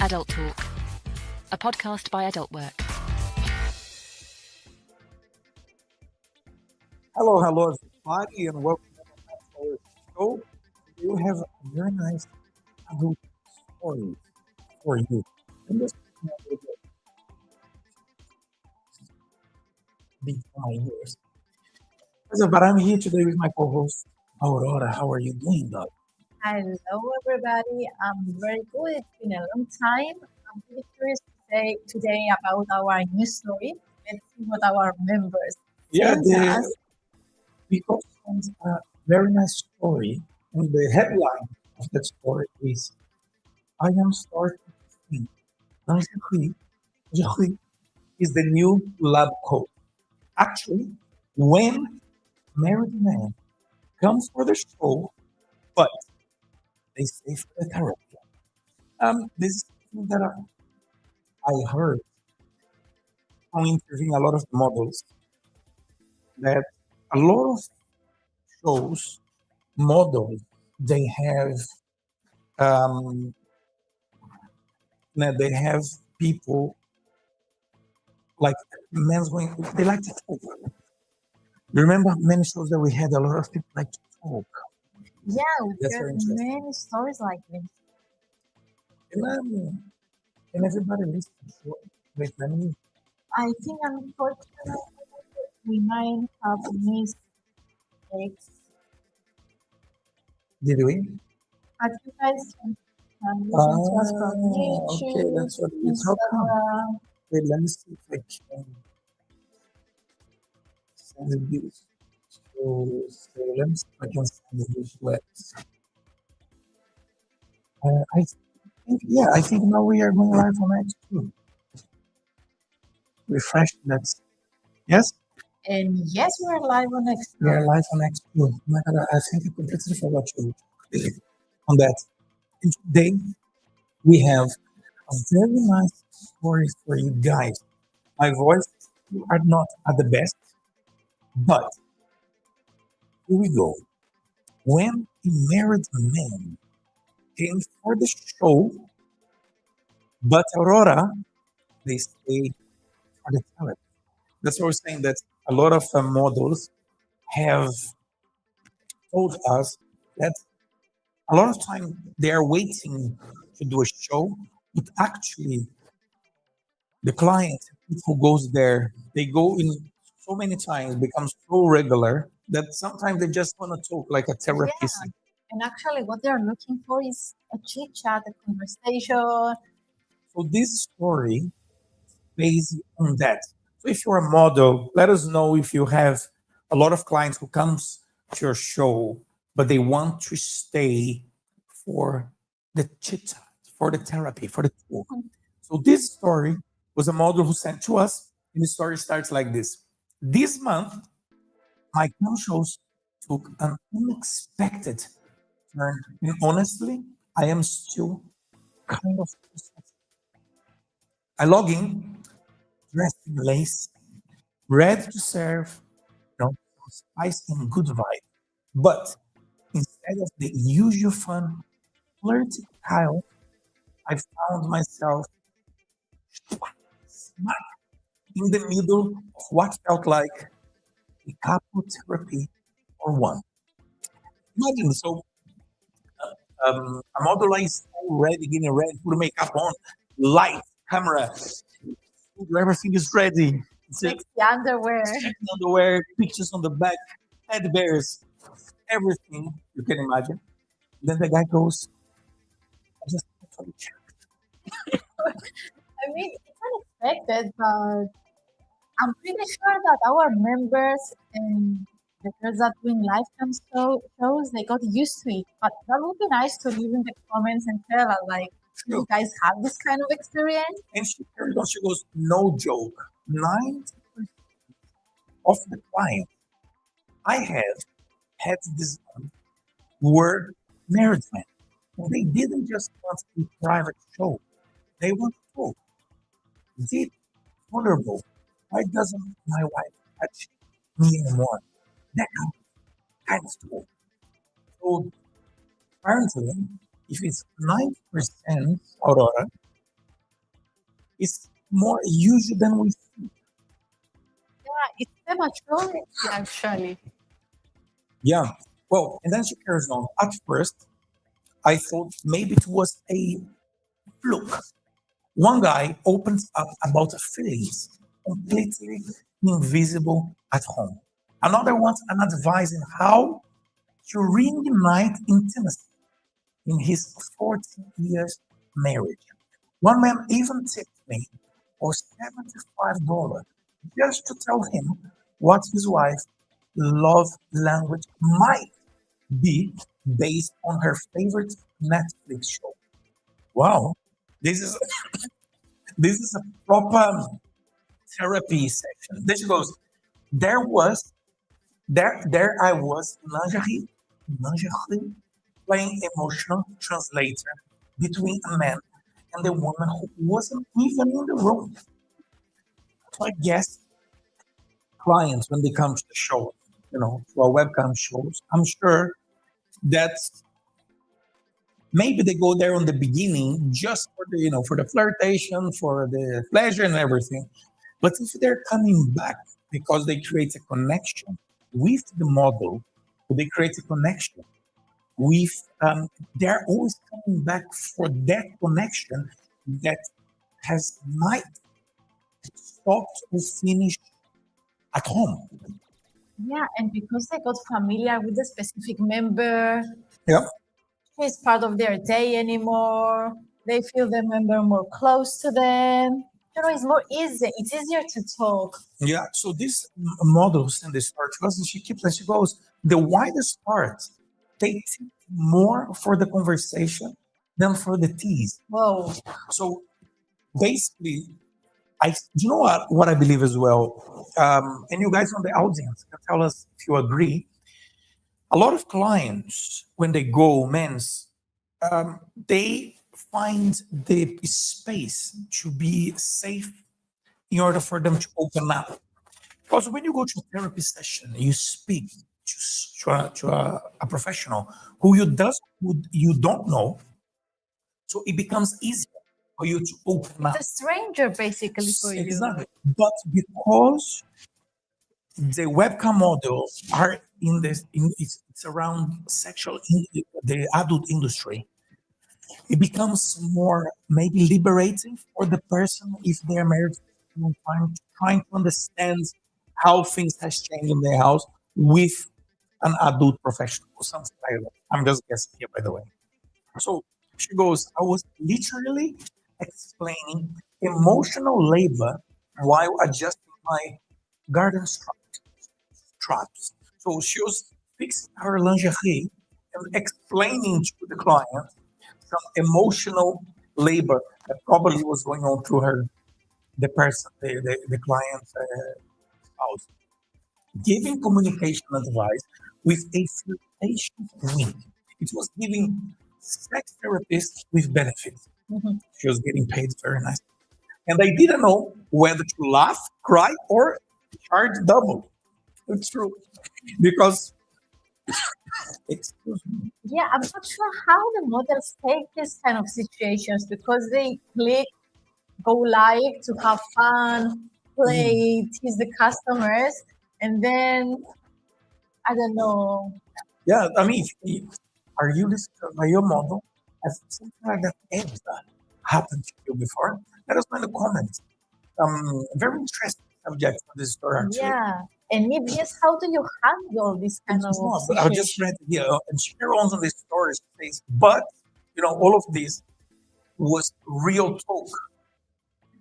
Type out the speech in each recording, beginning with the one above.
Adult Talk, a podcast by Adult Work. Hello, everybody, and welcome to our show. We have a very nice adult story for you. And this big for my ears. But I'm here today with my co-host, Aurora. How are you doing, dog? Hello, everybody. I'm very good. It's been a long time. I'm pretty curious to say today about our new story. Let's see what our members sent us. We got a very nice story, and the headline of that story is I am starting to think Jacques is the new lab coat. Actually, when married men come for the show, but they stay for the therapy. This is something that I heard from interviewing a lot of models, that a lot of shows, models, they have people like men's going, they like to talk. Remember many shows that we had a lot of people like to talk. Yeah, we That's heard very interesting. many stories like this. And everybody listens to it. Wait, let me. I think unfortunately we might have missed mistakes. Did we? But you guys can listen to us from Okay, YouTube, that's what it's how come. Instagram. Wait, let me see if I can send this. So let me see if I can send this letters. I think now we are going live on X2. Refresh that. Yes? And yes, we're live on X. We are live on X2. Oh my God, I think I completely forgot to on that. And today we have a very nice story for you guys. My voice are not at the best, but here we go. When a married man came for the show, but Aurora, they stay for the therapy. That's what we're saying, that a lot of models have told us that a lot of time they are waiting to do a show, but actually the client who goes there, they go in so many times, becomes so regular that sometimes they just want to talk like a therapist. Yeah. And actually, what they're looking for is a chit chat, a conversation. So this story is based on that. So if you're a model, let us know if you have a lot of clients who comes to your show, but they want to stay for the chit chat, for the therapy, for the talk. So this story was a model who sent to us, and the story starts like this. This month, my shows took an unexpected turn, and honestly, I am still kind of processing. I log in, dressed in lace, ready to serve, some spice and good vibe. But instead of the usual fun, flirty style, I found myself smack in the middle of what felt like a couple therapy or one. Imagine, so a model is already getting ready, put makeup on, light, camera, everything is ready. Sexy underwear. Underwear, pictures on the back, teddy bears, everything you can imagine. Then the guy goes, I just want to check. I mean, it's unexpected, but I'm pretty sure that our members and the girls that doing lifetime shows, they got used to it. But that would be nice to leave in the comments and tell us, like, do you guys have this kind of experience? And she carried on, she goes, no joke, 90% of the clients I have had this month were married men. And they didn't just want a private show. They want to talk. Deep, vulnerable. Why doesn't my wife touch me anymore? That kind of talk. So apparently, if it's 9% Aurora, It's more usual than we. Yeah, it's prematurity actually. Yeah. Well, and then she carries on. At first, I thought maybe it was a fluke. One guy opens up about feelings completely invisible at home. Another wants an advice in how to reignite intimacy in his 14 years marriage. One man even tipped me for $75 just to tell him what his wife's love language might be based on her favorite Netflix show. Wow, this is this is a proper therapy section. This goes. There was there I was lingerie playing emotional translator between a man and a woman who wasn't even in the room. So I guess clients when they come to the show, to our webcam shows, I'm sure that maybe they go there on the beginning just for the flirtation, for the pleasure and everything. But if they're coming back because they create a connection with the model, they create a connection with, they're always coming back for that connection that has might stopped or finished at home. Yeah, and because they got familiar with the specific member, Yeah. it's part of their day anymore. They feel the member more close to them. It's more easy. It's easier to talk. Yeah. So this models in the story, because she goes, the widest part, they take more for the conversation than for the tease. Whoa. So basically, what I believe as well, and you guys on the audience can tell us if you agree. A lot of clients, when they go men's, they find the space to be safe in order for them to open up. Because when you go to a therapy session, you speak to a professional who you don't know, so it becomes easier for you to open up. It's a stranger basically for you. Exactly. But because the webcam models are it's around the adult industry, it becomes more maybe liberating for the person if they're married for a long time, trying to understand how things has changed in their house with an adult professional or something like that. I'm just guessing here, by the way. So she goes, I was literally explaining emotional labor while adjusting my garden straps. So she was fixing her lingerie and explaining to the client some emotional labor that probably was going on through the client's spouse. Giving communication advice with a flirtation wink. It was giving sex therapists with benefits. Mhm. She was getting paid very nice. And I didn't know whether to laugh, cry, or charge double. It's true. Because, excuse me. Yeah, I'm not sure how the models take this kind of situations because they click, go live to have fun, play, tease the customers, and then I don't know. Yeah, I mean, are you listening? Are you a model? Has something like that ever happened to you before? Let us know in the comments. Very interesting subject for this story, actually. Yeah, and if yes, how do you handle this kind of It's not, but I just situation? read here, and she owns on this story. She says, but all of this was real talk.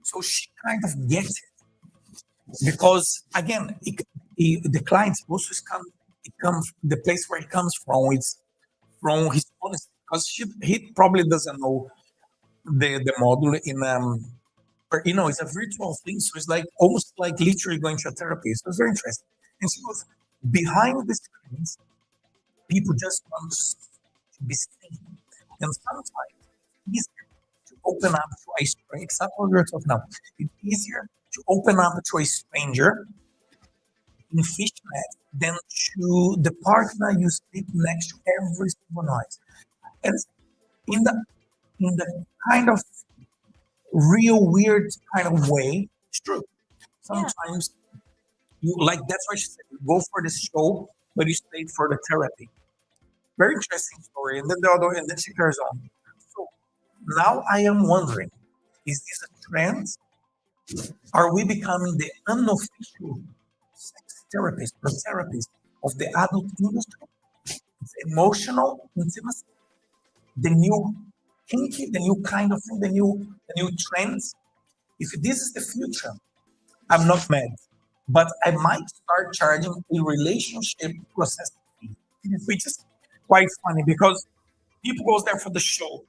So she kind of gets it because again, the client also comes the place where he comes from. It's from his honesty because he probably doesn't know the model in but it's a virtual thing, so it's like almost like literally going to a therapy. So it's very interesting. And she goes, behind the screens, people just want to be seen. And sometimes it's easier to open up to a stranger, except what we're talking about. It's easier to open up to a stranger in fishnet than to the partner you sleep next to every single night. And in the kind of real weird kind of way. It's true. Yeah. Sometimes you like that's why she said you go for the show, but you stayed for the therapy. Very interesting story. And then the other, and then she carries on. So now I am wondering, is this a trend? Are we becoming the unofficial sex therapist or therapist of the adult industry? It's emotional intimacy, the new kinky, the new kind of thing, the new trends. If this is the future, I'm not mad, but I might start charging a relationship processing fee, which is quite funny because people goes there for the show.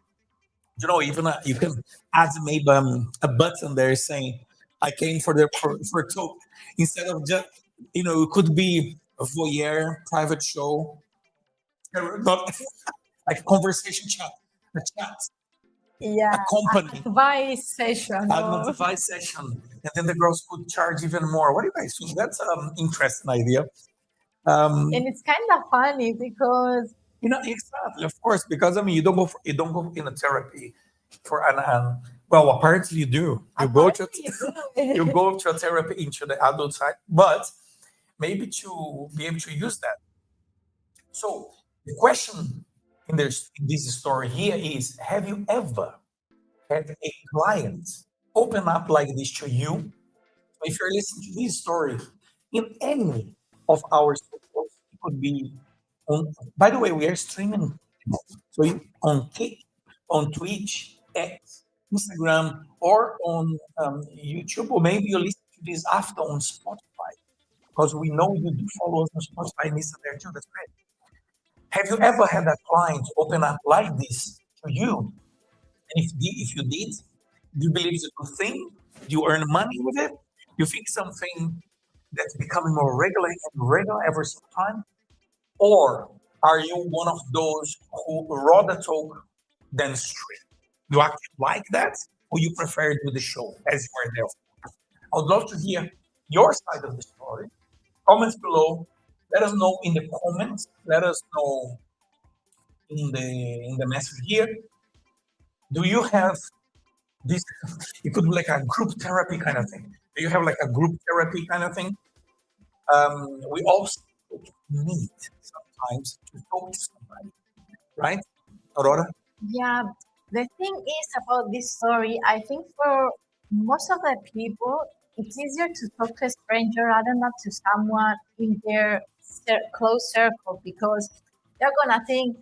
Even you can add maybe a button there saying, "I came for talk," instead of just it could be a voyeur private show, not like a conversation chat, a chat, Yeah, a company. advice session. An advice session, and then the girls could charge even more. What do you guys think? That's an interesting idea. And it's kind of funny because Exactly, of course, because you don't go in a therapy for an well, apparently you do. You go to you go to a therapy into the adult side, but maybe to be able to use that. So the question in this story here is: have you ever had a client open up like this to you? If you're listening to this story in any of our socials, it could be on. By the way, we are streaming, so on on Twitch, X, Instagram, or on YouTube, or maybe you listen to this after on Spotify, because we know you do follow us on Spotify and listen there too. That's great. Have you ever had a client open up like this to you? And if you did, do you believe it's a good thing? Do you earn money with it? You think something that's becoming more regular and regular every single time? Or are you one of those who rather talk than stream? You actually like that? Or you prefer to do the show as you are there? I would love to hear your side of the story. Comments below. Let us know in the comments. Let us know in the message here. Do you have this? It could be like a group therapy kind of thing. Do you have like a group therapy kind of thing? We also need sometimes to talk to somebody, right, Aurora? yeah, the thing is about this story, I think for most of the people, it's easier to talk to a stranger rather than to someone in their close circle because they're gonna think,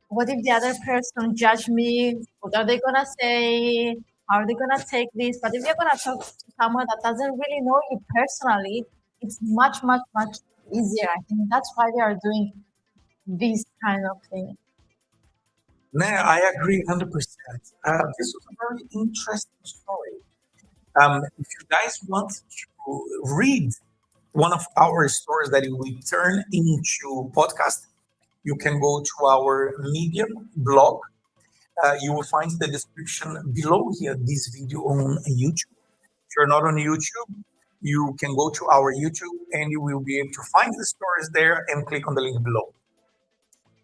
what if the other person judge me? What are they gonna say? How are they gonna take this? But if you're gonna talk to someone that doesn't really know you personally, it's much, much, much easier. I think that's why they are doing this kind of thing. No, I agree 100%. This was a very interesting story. If you guys want to read one of our stories that we turn into podcast, you can go to our Medium blog. You will find the description below here, this video on YouTube. If you're not on YouTube, you can go to our YouTube and you will be able to find the stories there and click on the link below.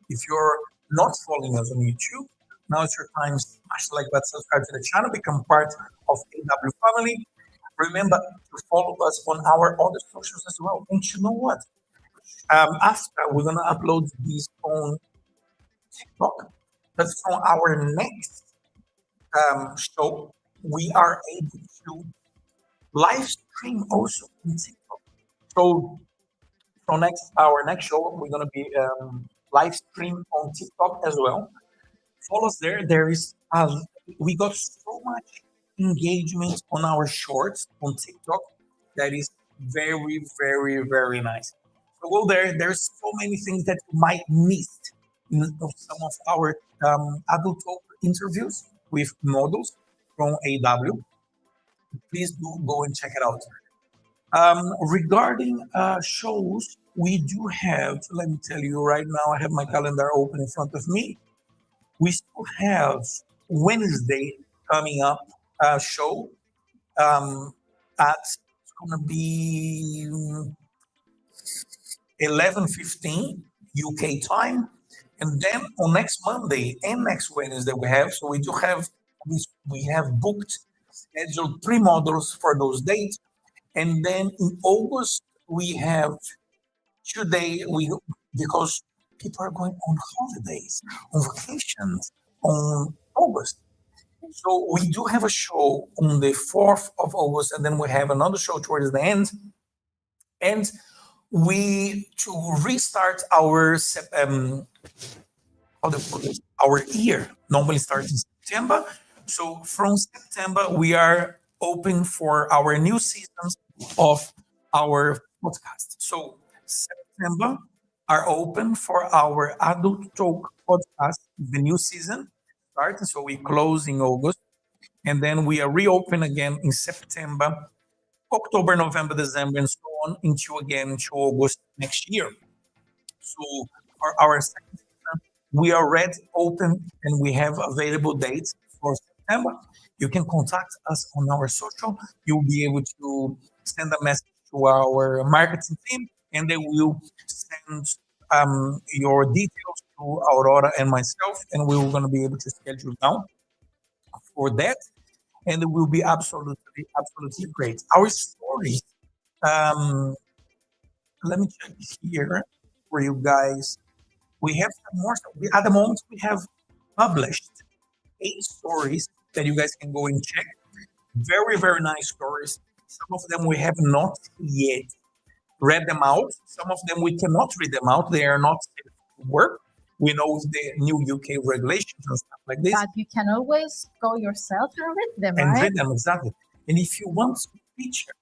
If you're not following us on YouTube, now it's your time. Smash the like button, subscribe to the channel, become part of AW family. Remember to follow us on our other socials as well. And you know what? After we're gonna upload this on TikTok, but from our next show, we are able to live stream also on TikTok. So from our next show, we're gonna be live stream on TikTok as well. Follow us there. There is we got so much engagement on our shorts on TikTok that is very, very, very nice. So go there. There's so many things that you might miss in some of our adult talk interviews with models from AW. Please do go and check it out. Regarding shows, we do have, let me tell you right now, I have my calendar open in front of me. We still have Wednesday coming up show at it's gonna be 11:15 UK time, and then on next Monday and next Wednesday we have. So we do have we have booked, scheduled 3 modules for those dates. And then in August, we have today, because people are going on holidays, on vacations, on August. So we do have a show on the 4th of August, and then we have another show towards the end. And to restart our year normally starts in September. So from September, we are open for our new seasons of our podcast. So September are open for our Adult Talk Podcast, the new season starts. So we close in August, and then we are reopen again in September, October, November, December, and so on into August next year. So for our second season, we are already open and we have available dates for September. You can contact us on our social. You'll be able to send a message to our marketing team, and they will send your details to Aurora and myself, and we're going to be able to schedule down for that, and it will be absolutely great. Our story, let me check here for you guys. We have some more. At the moment, we have published 8 stories that you guys can go and check. Very, very nice stories. Some of them we have not yet read them out. Some of them we cannot read them out. They are not safe to work. We know the new UK regulations and stuff like this. But you can always go yourself and read them, And right? read them, exactly. And if you want to feature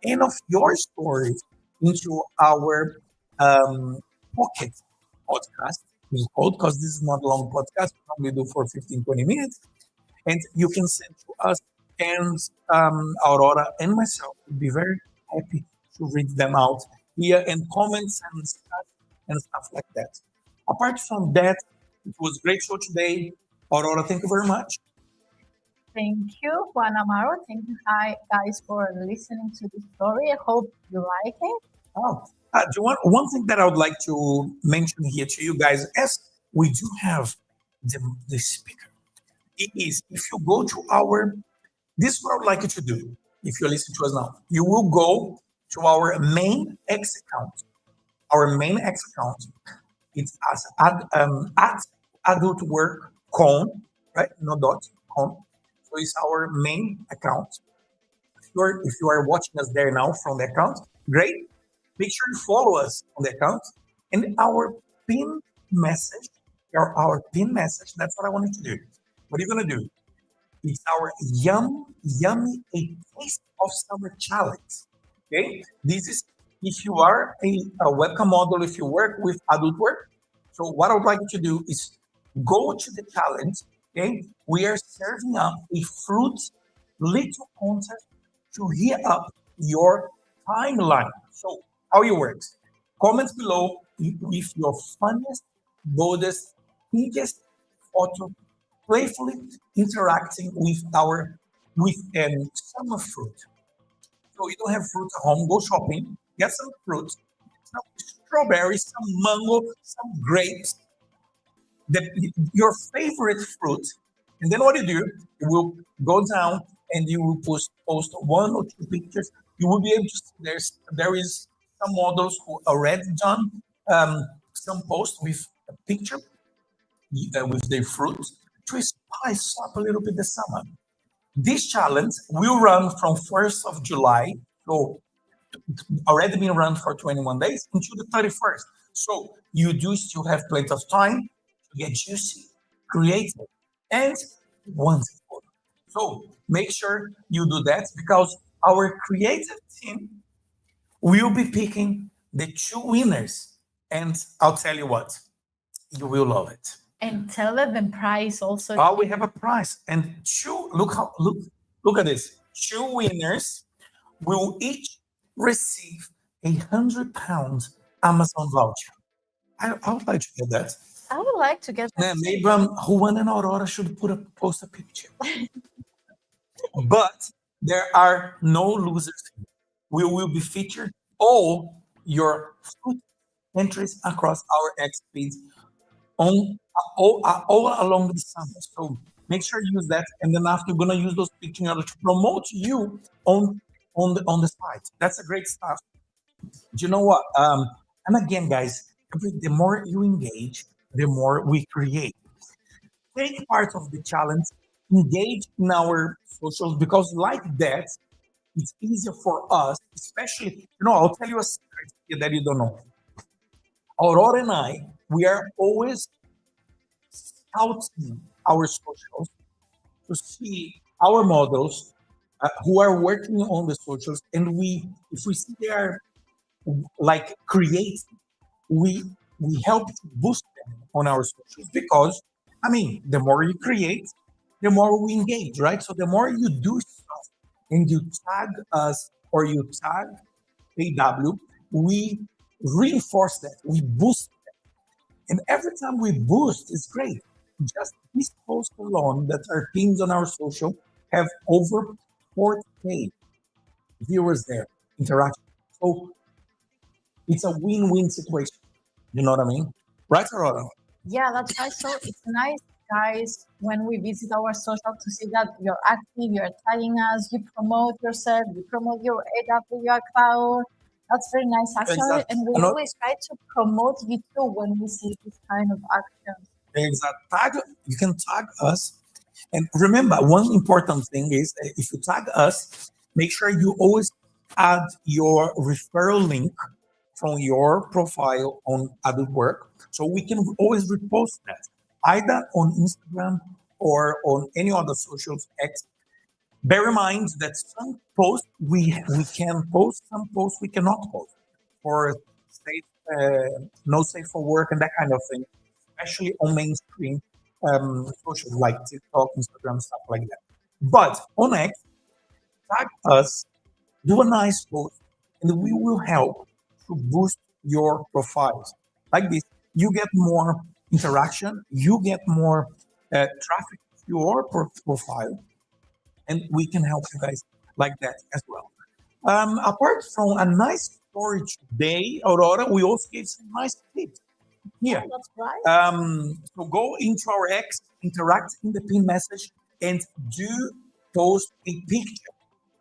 any of your stories into our pocket podcast, because this is not a long podcast, we normally do for 15-20 minutes, and you can send to us, and Aurora and myself would be very happy to read them out here, and comments and stuff like that. Apart from that, it was a great show today. Aurora, thank you very much. Thank you, Juan Amaro. Thank you, guys, for listening to the story. I hope you like it. Oh, one thing that I would like to mention here to you guys, as we do have the speaker, it is if you go to this is what I would like you to do. If you're listening to us now, you will go to our main X account. Our main X account, it's at AdultWork.com, right? No dot com. So it's our main account. If you are watching us there now from the account, great. Make sure you follow us on the account. And our pin message, that's what I want you to do. What are you going to do? It's our yummy a taste of summer challenge. Okay? This is if you are a webcam model, if you work with Adult Work. So what I would like you to do is go to the challenge. Okay? We are serving up a fruit little contest to heat up your timeline. So how it works? Comments below with your funniest, boldest, biggest photo, playfully interacting with summer fruit. So you don't have fruit at home, go shopping, get some fruit, some strawberries, some mango, some grapes, your favorite fruit. And then what you do, you will go down and you will post 1 or 2 pictures. You will be able to see there is some models who already done some posts with a picture with their fruit to spice up a little bit the summer. This challenge will run from 1st of July, so already been run for 21 days until the 31st. So you do still have plenty of time to get juicy, creative, and wonderful. So make sure you do that because our creative team will be picking the 2 winners. And I'll tell you what, you will love it. And tell them the prize also. Oh, we have a prize. And look at this. 2 winners will each receive £100 Amazon voucher. I would like to get that. I would like to get that. Maybe Juan and Aurora should post a picture. But there are no losers. We will be featured all your food entries across our X feeds all along the summer. So Make sure you use that, and then after you're gonna use those pictures in order to promote you on the site. That's a great stuff. Do you know what? And again, guys, the more you engage, the more we create. Take part of the challenge, engage in our socials, because like that, it's easier for us, especially, I'll tell you a secret here that you don't know. Aurora and I, we are always scouting our socials to see our models who are working on the socials, and if we see they are like creating, we help to boost them on our socials, because the more you create, the more we engage, right? So the more you do stuff and you tag us or you tag AW, we reinforce that, we boost that. And every time we boost, it's great. Just this post alone that are pinned on our social have over 4K viewers there, interaction. So it's a win-win situation. You know what I mean? Right, Aurora? Yeah, that's right. So it's nice, guys, when we visit our social to see that you're active, you're tagging us, you promote yourself, you promote your AW account. That's very nice, actually. Exactly. And we always try to promote you too when we see this kind of actions. Exactly. You can tag us. And remember, one important thing is if you tag us, make sure you always add your referral link from your profile on Adult Work, so we can always repost that either on Instagram or on any other socials X. Bear in mind that some posts we can post, some posts we cannot post for safe, no safe for work and that kind of thing, especially on mainstream socials like TikTok, Instagram, stuff like that. But on X, tag us, do a nice post, and we will help to boost your profiles. Like this, you get more interaction, you get more traffic to your profile, and we can help you guys like that as well. Apart from a nice story today, Aurora, we also gave some nice tips here. Yeah, that's right. So go into our X, interact in the pin message, and do post a picture.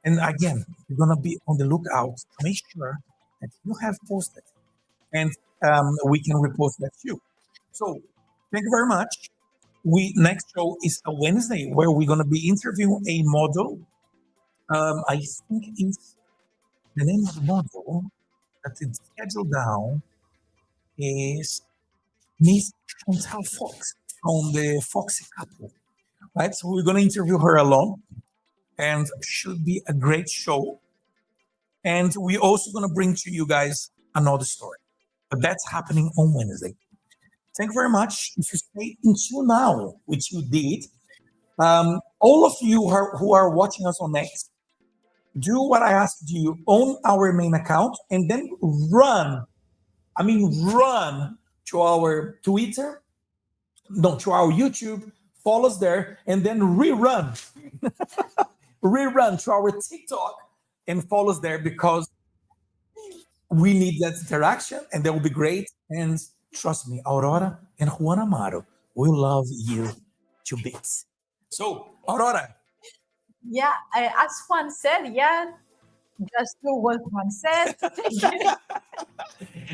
And again, you're gonna be on the lookout to make sure that you have posted, and we can repost that too. So thank you very much. Next show is a Wednesday where we're gonna be interviewing a model. I think it's the name of the model that is scheduled down is Miss Chantal Fox from the Foxy couple. Right? So we're gonna interview her alone, and should be a great show. And we're also going to bring to you guys another story. But that's happening on Wednesday. Thank you very much. If you stay until now, which you did, all of you who are watching us on X, do what I asked you on our main account, and then run to our Twitter, no, to our YouTube, follow us there, and then rerun to our TikTok and follow us there, because we need that interaction, and that will be great. And trust me, Aurora and Juan Amaro will love you to bits. So, Aurora. Yeah, as Juan said, just do what Juan said.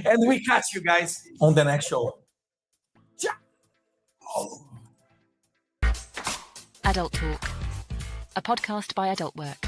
And we catch you guys on the next show. Ciao. Adult Talk, a podcast by Adult Work.